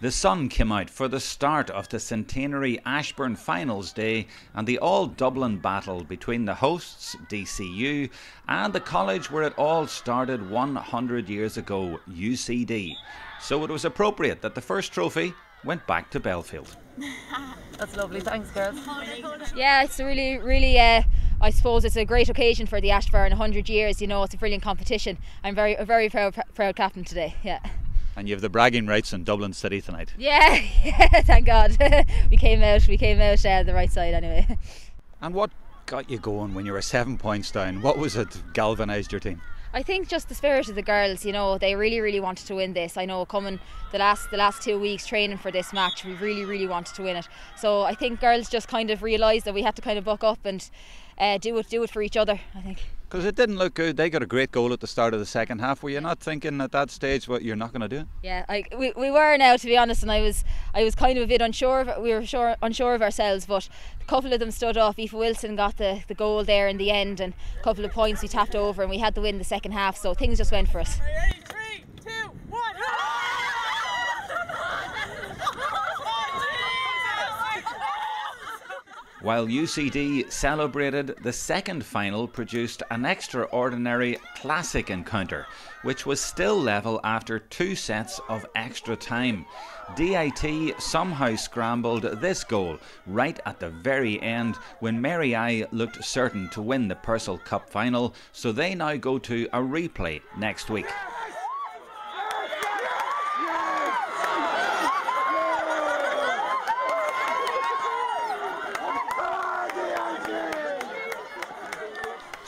The sun came out for the start of the Centenary Ashbourne Finals Day and the all-Dublin battle between the hosts, DCU, and the college where it all started 100 years ago, UCD. So it was appropriate that the first trophy went back to Belfield. That's lovely, thanks girls. Yeah, it's really I suppose it's a great occasion for the Ashbourne. 100 years, you know, it's a brilliant competition. I'm a very proud captain today, yeah. And you have the bragging rights in Dublin City tonight. Yeah, thank God. we came out the right side anyway. And what got you going when you were 7 points down? What was it galvanised your team? I think just the spirit of the girls, you know, they really wanted to win this. I know coming the last 2 weeks training for this match, we really wanted to win it. So I think girls just kind of realised that we had to kind of buck up and do it for each other, I think. Because it didn't look good. They got a great goal at the start of the second half. Were you not thinking at that stage what you're not going to do it? Yeah, we were now, to be honest, and I was kind of a bit unsure. We were unsure of ourselves, but a couple of them stood up. Aoife Wilson got the goal there in the end, and a couple of points we tapped over, and we had the win the second half. So things just went for us. 3, 2, 1. While UCD celebrated, the second final produced an extraordinary classic encounter, which was still level after 2 sets of extra time. DIT somehow scrambled this goal right at the very end when Mary I looked certain to win the Purcell Cup Final, so they now go to a replay next week.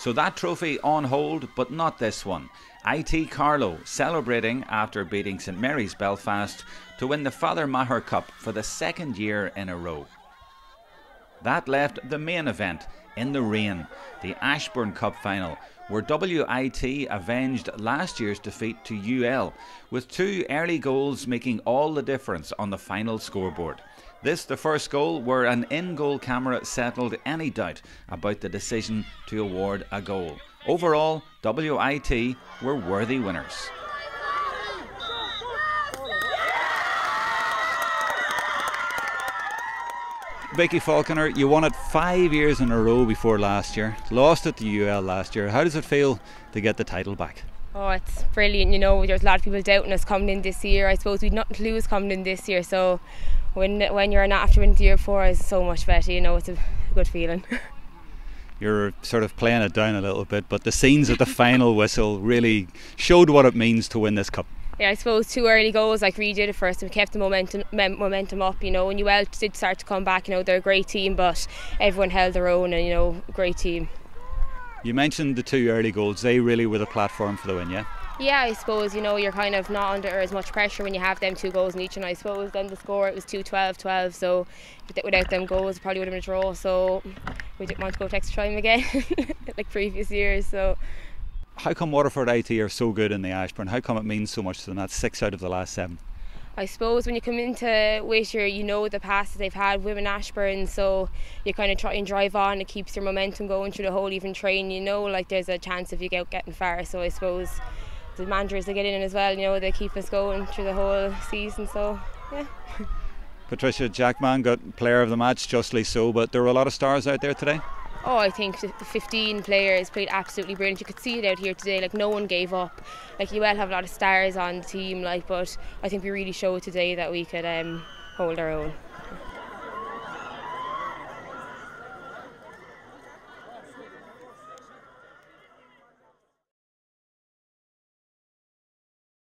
So that trophy on hold, but not this one. IT Carlow celebrating after beating St Mary's Belfast to win the Father Maher Cup for the 2nd year in a row. That left the main event in the rain, the Ashbourne Cup Final, where WIT avenged last year's defeat to UL, with 2 early goals making all the difference on the final scoreboard. This the first goal where an in-goal camera settled any doubt about the decision to award a goal. Overall, WIT were worthy winners. Vicky Falconer, you won it 5 years in a row before last year, lost it to UL last year. How does it feel to get the title back? Oh, it's brilliant, you know, there's a lot of people doubting us coming in this year. I suppose we'd nothing to lose coming in this year, so when you're not after winning the year before, it's so much better, you know, it's a good feeling. You're sort of playing it down a little bit, but the scenes at the final whistle really showed what it means to win this cup. Yeah, I suppose 2 early goals, like we did it first, and we kept the momentum up, you know, when UL did start to come back, you know, they're a great team, but everyone held their own and, you know, great team. You mentioned the 2 early goals, they really were the platform for the win, yeah? Yeah, I suppose, you know, you're kind of not under as much pressure when you have them 2 goals in each, and I suppose then the score, it was 2-12, so without them goals it probably would have been a draw, so we didn't want to go to extra time again like previous years. So how come Waterford IT are so good in the Ashbourne? How come it means so much to them? That's 6 out of the last 7. I suppose when you come into WIT, you know the past that they've had women Ashbourne, so you kind of try and drive on. It keeps your momentum going through the whole even train, you know, like there's a chance of you getting far. So I suppose the managers, they get in as well, you know, they keep us going through the whole season, so yeah. Patricia Jackman got player of the match, justly so, but there were a lot of stars out there today. Oh, I think the 15 players played absolutely brilliant. You could see it out here today, like no one gave up. Like UL have a lot of stars on the team, like, but I think we really showed today that we could hold our own.